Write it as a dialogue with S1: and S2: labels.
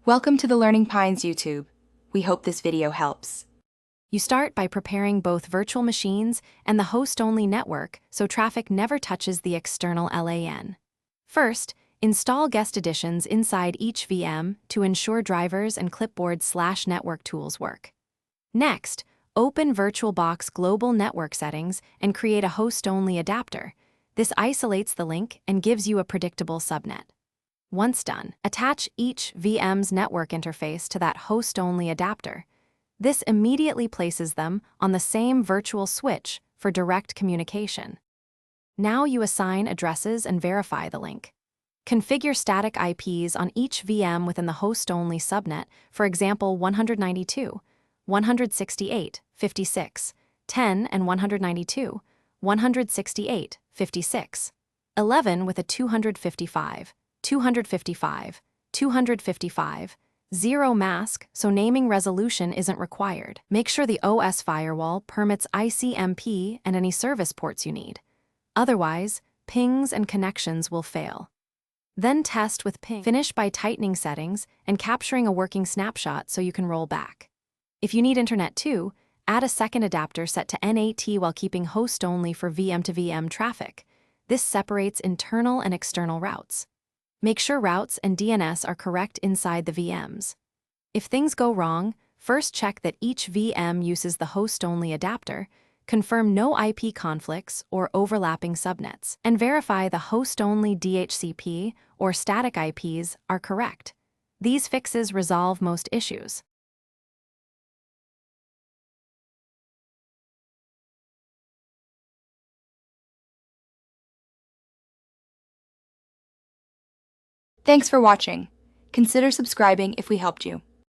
S1: Welcome to the Learning Pines YouTube. We hope this video helps.
S2: You start by preparing both virtual machines and the host-only network so traffic never touches the external LAN. First, install guest editions inside each VM to ensure drivers and clipboard/network tools work. Next, open Virtualbox global network settings and create a host-only adapter. This isolates the link and gives you a predictable subnet. Once done, attach each VM's network interface to that host-only adapter. This immediately places them on the same virtual switch for direct communication. Now you assign addresses and verify the link. Configure static IPs on each VM within the host-only subnet, for example 192, 168, 56, 10 and 192, 168, 56, 11 with a 255, 255, 255, 0 mask, so naming resolution isn't required. Make sure the OS firewall permits ICMP and any service ports you need. Otherwise, pings and connections will fail. Then test with ping. Finish by tightening settings and capturing a working snapshot so you can roll back. If you need internet too, add a second adapter set to NAT while keeping host only for VM-to-VM traffic. This separates internal and external routes. Make sure routes and DNS are correct inside the VMs. If things go wrong, first check that each VM uses the host-only adapter, confirm no IP conflicts or overlapping subnets, and verify the host-only DHCP or static IPs are correct. These fixes resolve most issues.
S1: Thanks for watching. Consider subscribing if we helped you.